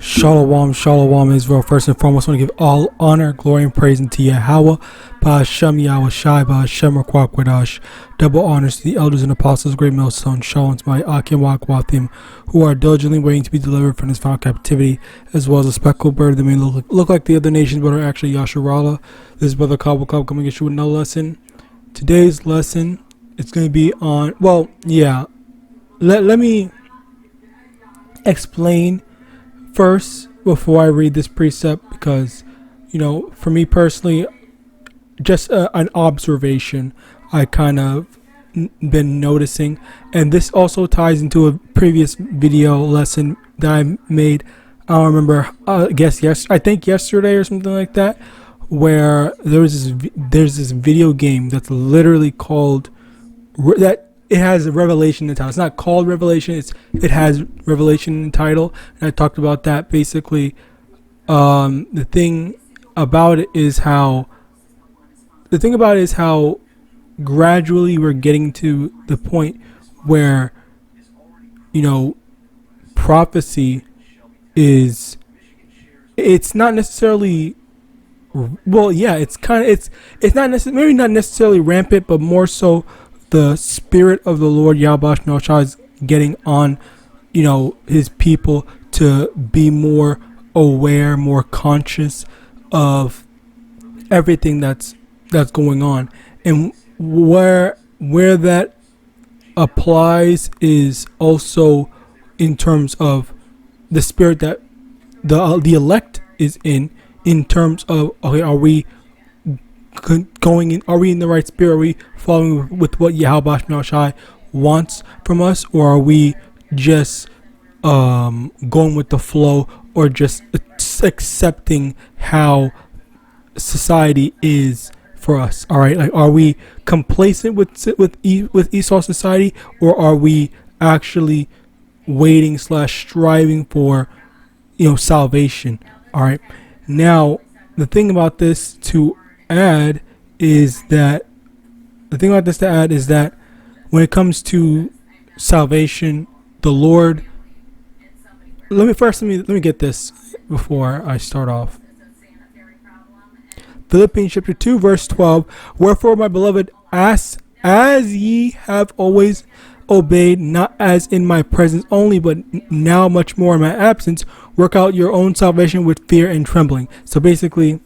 Shalom, shalom, Israel. First and foremost, I want to give all honor, glory, and praise unto YAHAWAH, BAHASHAM, YAHAWASHI, BAHASHAM, RICANS. Double honors to the elders and apostles, great millstone, shalom to my YAHAWAH, who are diligently waiting to be delivered from this final captivity, as well as a speckled bird that may look like the other nations, but are actually Yasharala. This is Brother Kabul coming at you with another lesson. Today's lesson, it's going to be on, well, yeah, let me explain first before I read this precept, because for me personally, just an observation I kind of been noticing, and this also ties into a previous video lesson that I made. I don't remember, I think yesterday or something like that, where there's this video game that's literally called that. It has a revelation in the title. It's not called Revelation. It has revelation in the title, and I talked about that. Basically, the thing about it is how gradually we're getting to the point where prophecy is. It's not necessarily. Well, yeah, it's not necessarily, maybe not necessarily rampant, but more so the Spirit of the Lord Yahawadah is getting on, his people to be more aware, more conscious of everything that's going on, and where that applies is also in terms of the spirit that the elect is in terms of, okay, are we going in? Are we in the right spirit? Are we following with what Yahawadah wants from us, or are we just going with the flow, or just accepting how society is for us? All right, like, are we complacent with Esau's society, or are we actually waiting / striving for salvation? All right, now the thing about this to add is that when it comes to salvation, the Lord, let me get this before I start off. Philippians chapter 2 verse 12, wherefore my beloved, as ye have always obeyed, not as in my presence only, but now much more in my absence, work out your own salvation with fear and trembling. So basically,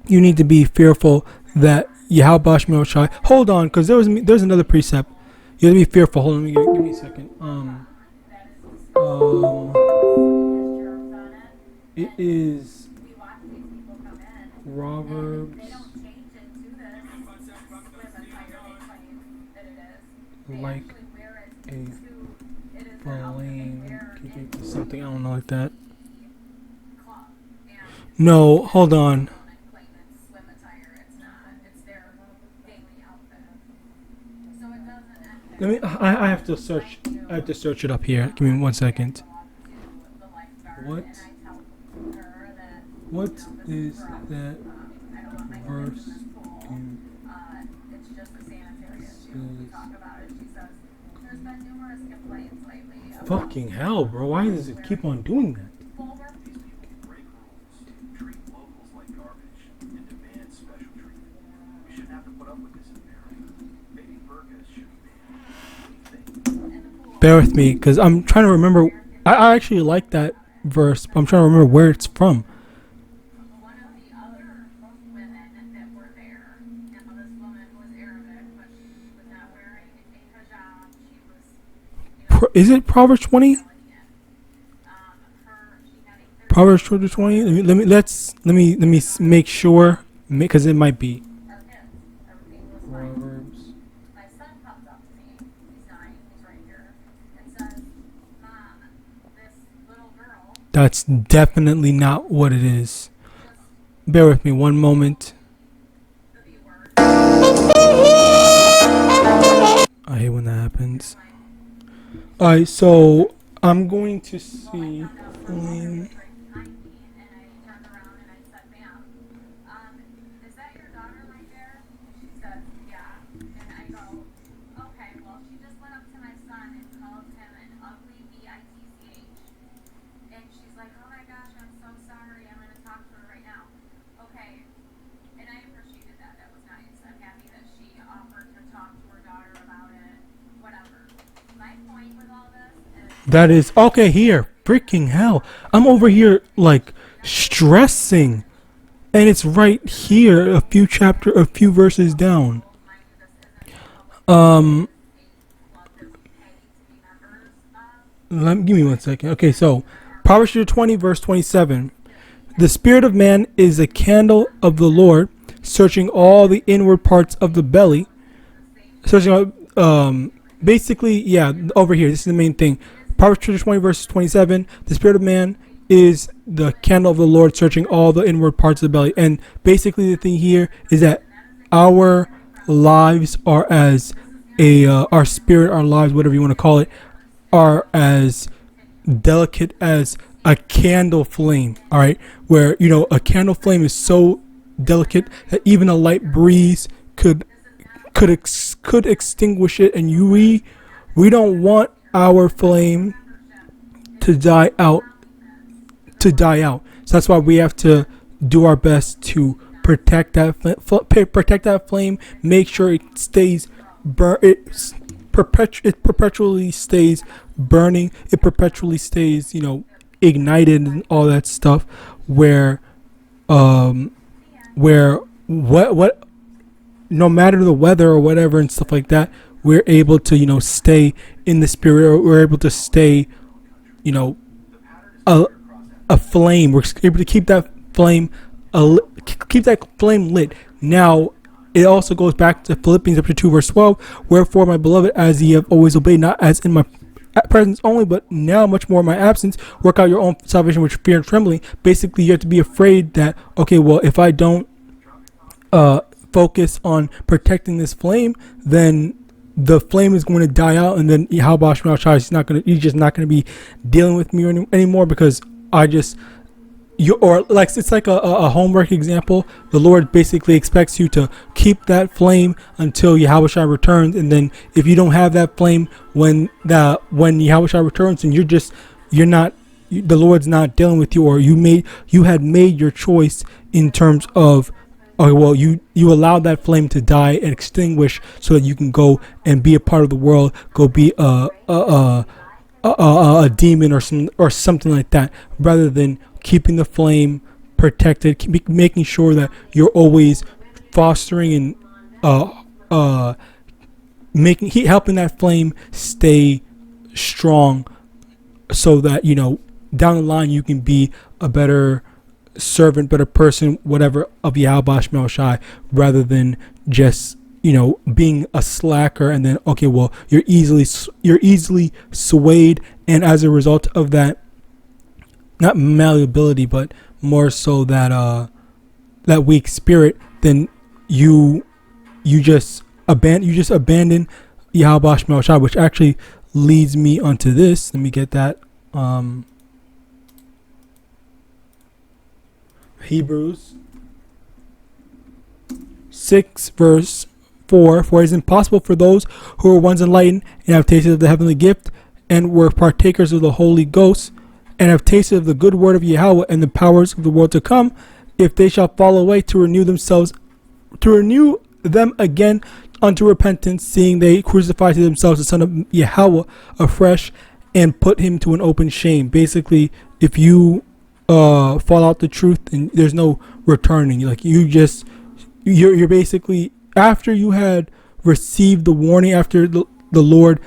you need to be fearful that Yahawadah. Hold on, because there's another precept. You have to be fearful. Hold on, give me a second. It is Proverbs like a flame, something, I don't know, like that. No, hold on. I have to search it up here. Give me 1 second. What is that verse in? Fucking hell, bro. Why does it keep on doing that? Bear with me, because I'm trying to remember. I actually like that verse, but I'm trying to remember where it's from. Is it Proverbs 20? Proverbs 20. Let me make sure, because it might be. Proverbs. That's definitely not what it is. Bear with me 1 moment. I hate when that happens. Alright, so I'm going to see. That is okay here. Freaking hell. I'm over here like stressing. And it's right here, a few verses down. Give me 1 second. Okay, so Proverbs 20, verse 27. The spirit of man is a candle of the Lord, searching all the inward parts of the belly. Searching out, basically, yeah, over here. This is the main thing. Proverbs 20, verse 27. The spirit of man is the candle of the Lord, searching all the inward parts of the belly. And basically, the thing here is that our lives are as our spirit, our lives, whatever you want to call it, are as delicate as a candle flame. All right, where a candle flame is so delicate that even a light breeze could extinguish it, and we don't want our flame to die out. So that's why we have to do our best to protect that flame. Make sure it stays it perpetually stays burning. It perpetually stays ignited and all that stuff. Where what no matter the weather or whatever and stuff like that, we're able to stay in the spirit, or we're able to stay a flame. We're able to keep that flame lit. Now it also goes back to Philippians chapter 2 verse 12. Wherefore, my beloved, as ye have always obeyed, not as in my presence only, but now much more in my absence, work out your own salvation with fear and trembling. Basically, you have to be afraid that, okay, well, if I don't focus on protecting this flame, then the flame is going to die out, and then YAHAWAH he's just not gonna be dealing with me anymore, because it's like a homework example. The Lord basically expects you to keep that flame until Yahawadah returns, and then if you don't have that flame when Yahawadah returns, and the Lord's not dealing with you, or you had made your choice in terms of, oh well, you allowed that flame to die and extinguish so that you can go and be a part of the world, go be a demon or something like that, rather than keeping the flame protected, making sure that you're always fostering and helping that flame stay strong, so that down the line you can be a better servant, better person, whatever, of Yahawadah, rather than just being a slacker, and then okay, well, you're easily swayed, and as a result of that, not malleability, but more so that weak spirit, then you just abandon Yahawadah, which actually leads me onto this. Let me get that. Hebrews 6 verse 4. For it is impossible for those who were once enlightened and have tasted of the heavenly gift, and were partakers of the Holy Ghost, and have tasted of the good word of Yahweh and the powers of the world to come, if they shall fall away, to renew them again unto repentance, seeing they crucify to themselves the Son of Yahweh afresh, and put him to an open shame. Basically, if you fall out the truth, and there's no returning. You're basically, after you had received the warning, after the Lord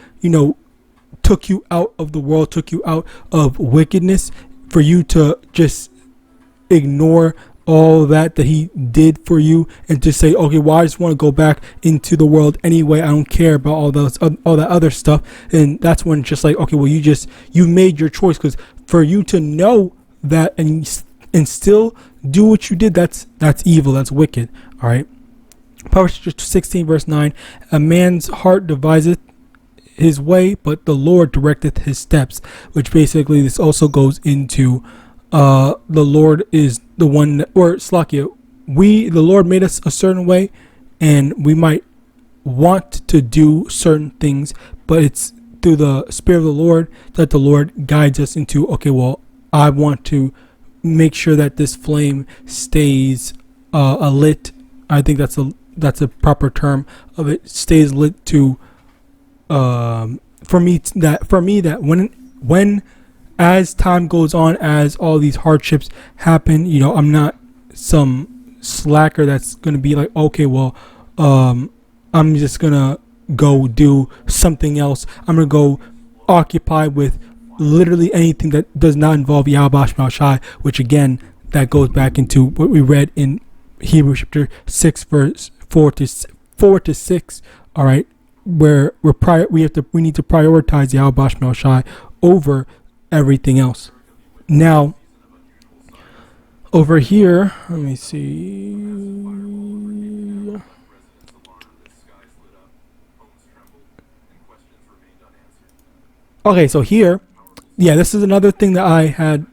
took you out of the world, took you out of wickedness, for you to just ignore all that he did for you, and just say, okay, well, I just want to go back into the world anyway, I don't care about all that other stuff. And that's when just like, okay, well, you made your choice, because for you to know that and still do what you did, that's evil, that's wicked. All right, Proverbs 16 verse 9. A man's heart deviseth his way, but the Lord directeth his steps. Which basically, this also goes into the Lord is the one that, or Slakia, the Lord made us a certain way, and we might want to do certain things, but it's through the Spirit of the Lord that the Lord guides us into, okay, well, I want to make sure that this flame stays lit. I think that's a proper term of it. Stays lit to for me that when, as time goes on, as all these hardships happen, I'm not some slacker that's gonna be like, okay, well, I'm just gonna go do something else. I'm gonna go occupy with literally anything that does not involve YAHAWAH, which again, that goes back into what we read in Hebrews chapter 6, verse 4 to 6. All right, where we need to prioritize YAHAWAH over everything else. Now, over here, let me see. Okay, so here, this is another thing that I had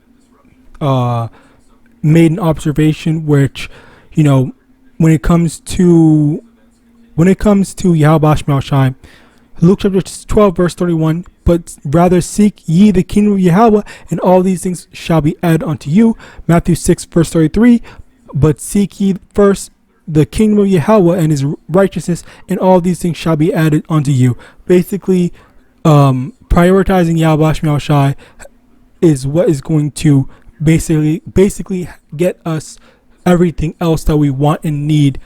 made an observation, which, when it comes to YAHAWAH, Luke chapter 12 verse 31, but rather seek ye the kingdom of Yahweh, and all these things shall be added unto you. Matthew 6 verse 33, but seek ye first the kingdom of Yahweh and his righteousness, and all these things shall be added unto you. Basically, prioritizing YAHAWAH is what is going to basically get us everything else that we want and need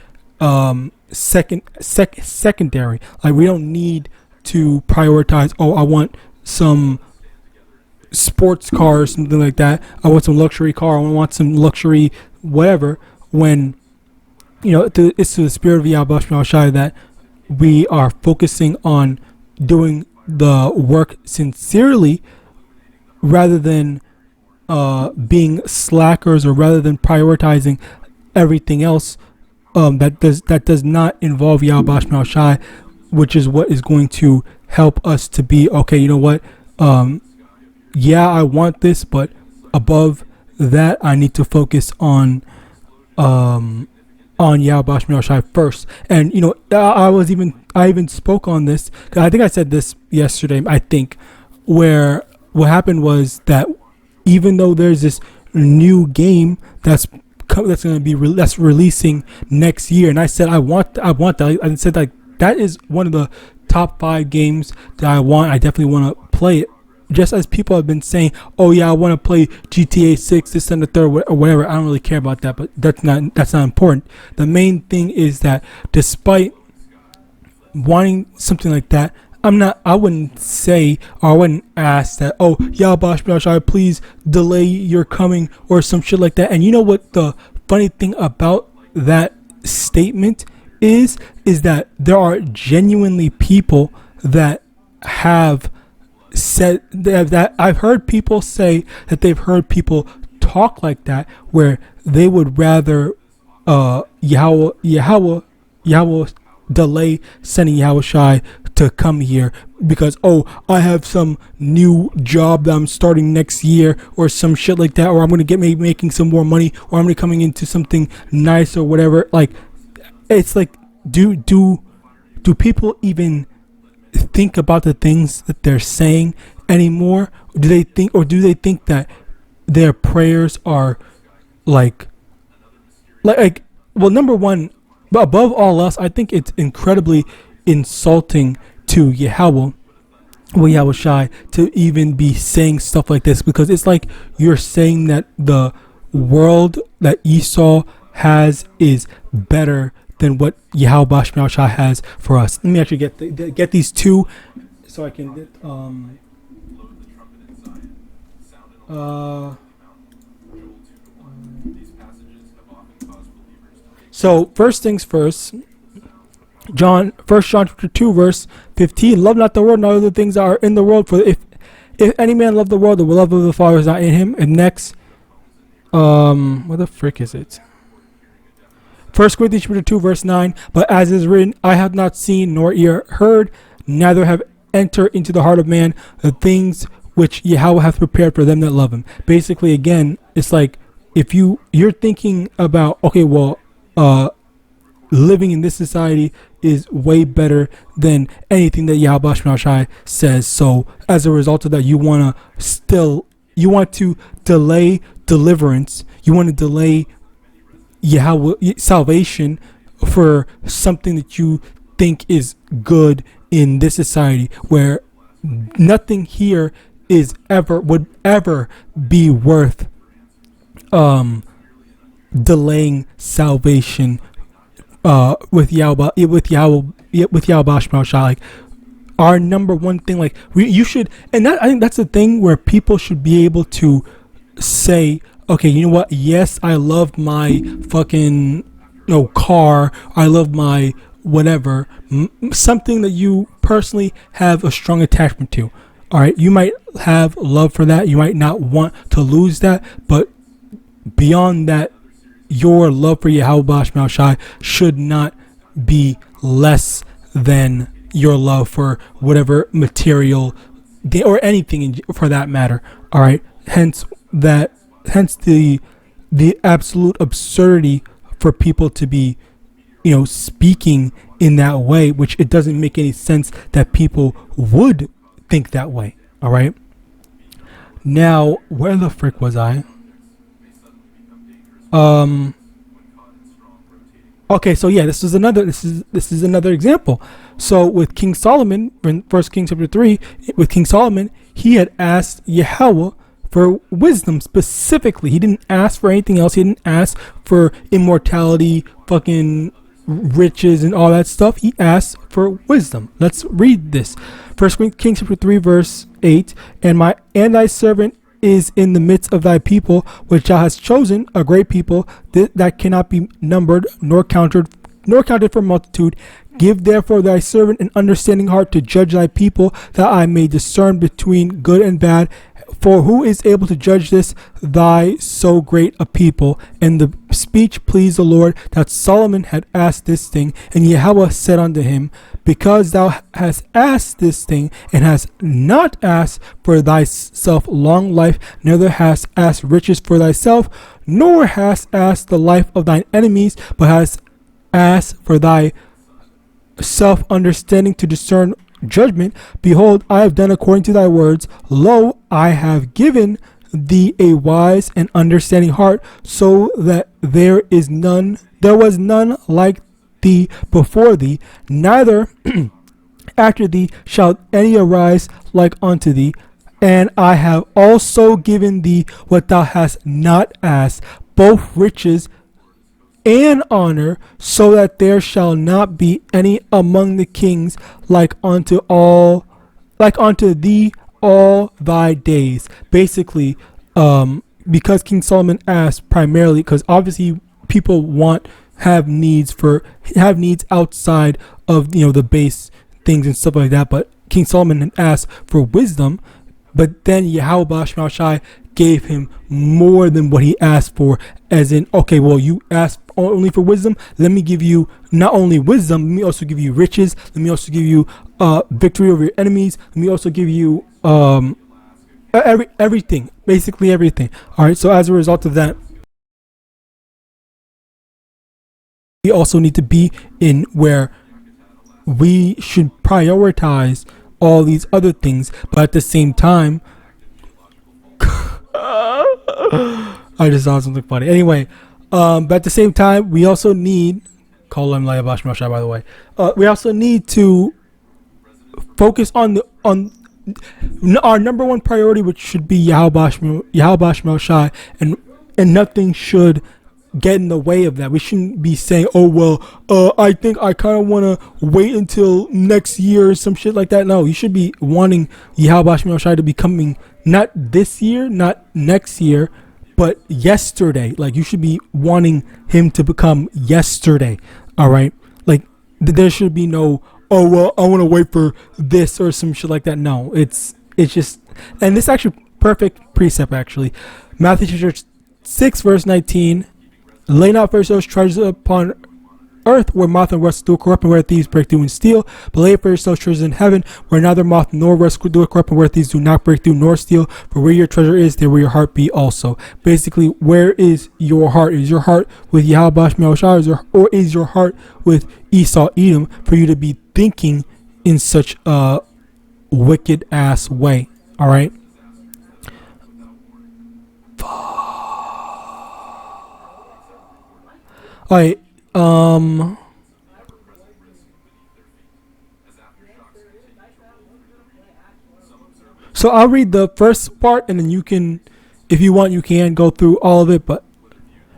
secondary. Like, we don't need to prioritize, I want some sports car or something like that, I want some luxury car, I want some luxury whatever, when it's to the spirit of YAHAWAH that we are focusing on doing the work sincerely, rather than being slackers, or rather than prioritizing everything else that does not involve YAHAWAH, which is what is going to help us to be okay. You know what? I want this, but above that, I need to focus on YAHAWAH first. And I even spoke on this, 'cause I think I said this yesterday, I think, where what happened was that even though there's this new game that's going to be that's releasing next year, and I said I want that. I said, like, that is one of the top 5 games that I want. I definitely want to play it. Just as people have been saying, oh yeah, I want to play GTA 6, this and the third, or whatever. I don't really care about that, but that's not important. The main thing is that despite wanting something like that, I wouldn't say, or I wouldn't ask that, oh, YAHAWAH, please delay your coming, or some shit like that. And you know what the funny thing about that statement is that there are genuinely people that have said that I've heard people say that they've heard people talk like that, where they would rather Yahweh delay sending Yahawashi to come here because, I have some new job that I'm starting next year, or some shit like that, or I'm gonna get making some more money, or I'm gonna coming into something nice or whatever. Like, it's like, do people even think about the things that they're saying anymore? Do they think that their prayers are like well, number one, but above all else, I think it's incredibly insulting to Yahawashi to even be saying stuff like this, because it's like you're saying that the world that Esau has is better than what Yahawashi has for us. Let me actually get these two, so I can get So first things first, 1 John chapter 2 verse 15, love not the world, nor the things that are in the world, for if any man love the world, the love of the Father is not in him. And next, what the frick is it? 1 Corinthians chapter 2 verse 9, but as is written, I have not seen nor ear heard, neither have entered into the heart of man the things which Yahweh hath prepared for them that love him. Basically, again, it's like, if you're thinking about, okay, well, living in this society is way better than anything that Yahawashi says. So as a result of that, you want to delay deliverance. You want to delay Yahweh salvation for something that you think is good in this society, where nothing here is ever would ever be worth delaying salvation with Yahweh, like our number one thing, like you should, and that I think that's the thing where people should be able to say, okay, you know what? Yes, I love my fucking car. I love my whatever, something that you personally have a strong attachment to. All right, you might have love for that. You might not want to lose that, but beyond that, your love for Yahweh should not be less than your love for whatever material or anything for that matter. All right, hence the absolute absurdity for people to be speaking in that way, which it doesn't make any sense that people would think that way. All right, now where the frick was I? Okay, so yeah, this is another example. So with King Solomon, in 1 Kings chapter 3, with King Solomon, he had asked Yahweh for wisdom specifically. He didn't ask for anything else. He didn't ask for immortality, fucking riches, and all that stuff. He asked for wisdom. Let's read this. 1 Kings chapter 3, verse 8. And thy servant is in the midst of thy people, which thou hast chosen, a great people that cannot be numbered nor counted for multitude. Give therefore thy servant an understanding heart to judge thy people, that I may discern between good and bad. For who is able to judge this, thy so great a people? And the speech pleased the Lord, that Solomon had asked this thing. And Yahweh said unto him, because thou hast asked this thing, and hast not asked for thyself long life, neither hast asked riches for thyself, nor hast asked the life of thine enemies, but hast asked for thy self understanding to discern judgment. Behold, I have done according to thy words. Lo, I have given thee a wise and understanding heart, so that there was none like thee before thee, neither after thee shall any arise like unto thee. And I have also given thee what thou hast not asked, both riches and honor, so that there shall not be any among the kings like unto thee all thy days. Basically, because King Solomon asked primarily, because obviously people have needs outside of the base things and stuff like that, but King Solomon asked for wisdom. But then Yahawah gave him more than what he asked for, as in, okay, well, you asked only for wisdom. Let me give you not only wisdom, let me also give you riches. Let me also give you victory over your enemies. Let me also give you everything, basically everything. All right, so as a result of that, we also need to be in where we should prioritize all these other things, but at the same time, I just saw something funny. Anyway, but at the same time, we also need, by the way, we also need to focus on our number one priority, which should be Yahawadah, and nothing should get in the way of that. We shouldn't be saying, oh well, I think I kind of want to wait until next year or some shit like that. No, you should be wanting Yahawadah to be coming not this year, not next year, but yesterday. Like, you should be wanting him to become yesterday. All right, like there should be no, oh well, I want to wait for this or some shit like that. No, it's just, and this actually perfect precept actually, Matthew chapter 6 verse 19. Lay not first those treasures upon earth, where moth and rust do corrupt, and where thieves break through and steal. But lay first those treasures in heaven, where neither moth nor rust do corrupt, and where thieves do not break through nor steal. For where your treasure is, there will your heart be also. Basically, where is your heart? Is your heart with Yahawadah, or is your heart with Esau Edom, for you to be thinking in such a wicked ass way? All right. All right. So I'll read the first part, and then you can, if you want, you can go through all of it. But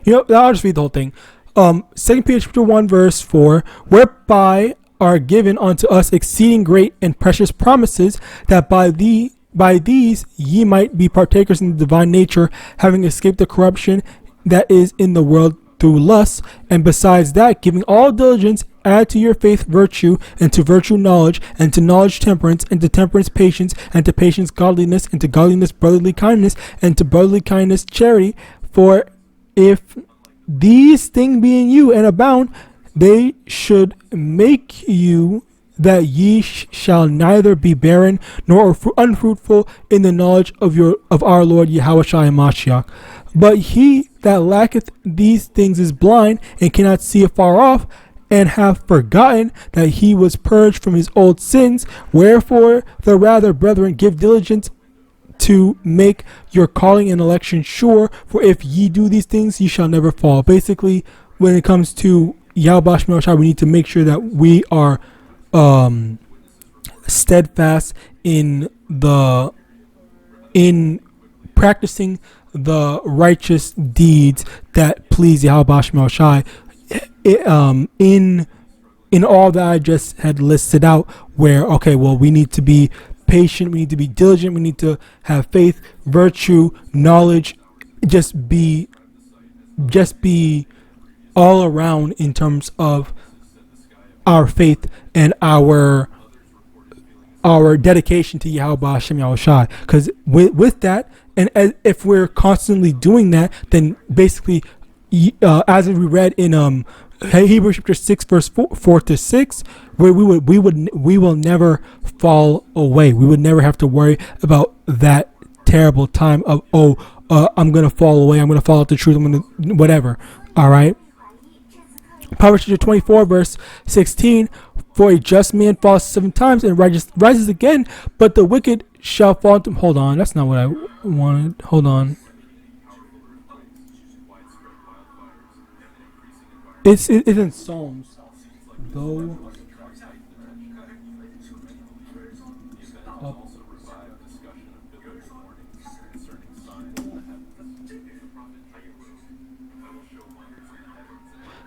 I'll just read the whole thing. 2 Peter chapter 1 verse 4, whereby are given unto us exceeding great and precious promises, that by these ye might be partakers in the divine nature, having escaped the corruption that is in the world through lust. And besides that, giving all diligence, add to your faith virtue, and to virtue knowledge, and to knowledge temperance, and to temperance patience, and to patience godliness, and to godliness brotherly kindness, and to brotherly kindness charity. For if these things be in you and abound, they should make you that ye shall neither be barren nor unfruitful in the knowledge of our Lord YAHAWASHI and Mashiach. But he that lacketh these things is blind, and cannot see afar off, and hath forgotten that he was purged from his old sins. Wherefore the rather, brethren, give diligence to make your calling and election sure, for if ye do these things, ye shall never fall. Basically, when it comes to YAHAWAH, we need to make sure that we are steadfast in practicing the righteous deeds that please YAHAWAH, in all that I just had listed out, where we need to be patient, we need to be diligent, we need to have faith, virtue, knowledge, just be all around in terms of our faith and our dedication to Yahawadah. Because with that, and if we're constantly doing that, then basically, as we read in Hebrews chapter 6 verse 4 to 6, where we will never fall away. We would never have to worry about that terrible time of I'm gonna fall away, I'm gonna fall out the truth, I'm gonna whatever. All right. Proverbs chapter 24 verse 16, for a just man falls 7 times and rises again, but the wicked shall fall into. Hold on, that's not what I wanted. Hold on. It's in Psalms. Though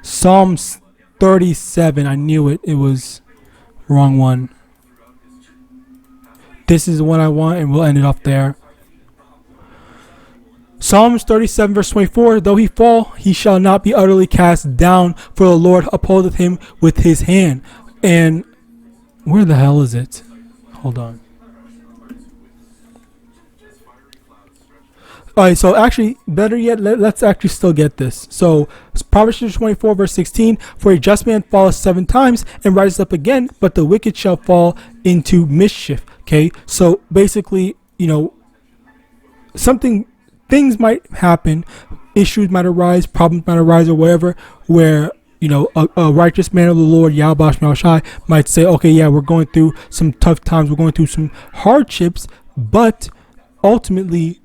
Psalms 37. I knew it. It was wrong one. This is what I want, and we'll end it off there. Psalms 37 verse 24, though he fall, he shall not be utterly cast down, for the Lord upholdeth him with his hand. And where the hell is it? Hold on. Alright, so actually, better yet, let's actually still get this. So, Proverbs 24 verse 16, for a just man falleth 7 times and rises up again, but the wicked shall fall into mischief. Okay, so basically, things might happen, issues might arise, problems might arise, or whatever, where a righteous man of the Lord Yahawadah might say, okay, yeah, we're going through some tough times, we're going through some hardships, but ultimately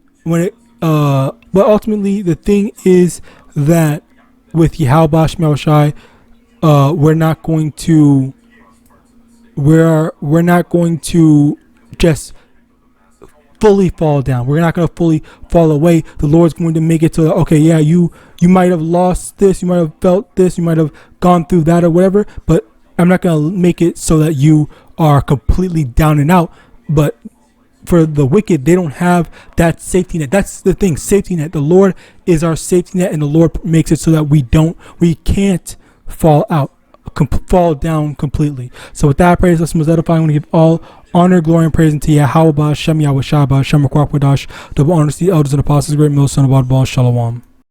the thing is that with Yahawadah, we're not going to just fully fall down. We're not going to fully fall away. The Lord's going to make it so that, okay, yeah, you might have lost this, you might have felt this, you might have gone through that or whatever, but I'm not going to make it so that you are completely down and out. But for the wicked, they don't have that safety net. That's the thing, safety net. The Lord is our safety net, and the Lord makes it so that we can't fall down completely. So with that, praise us most edifying. I want to give all honor, glory, and praise unto Yahweh, Shem, Yahweh, Shabbat, Shem, Kwakwa, double honor to the elders and apostles, great mill, son of God, Shalom.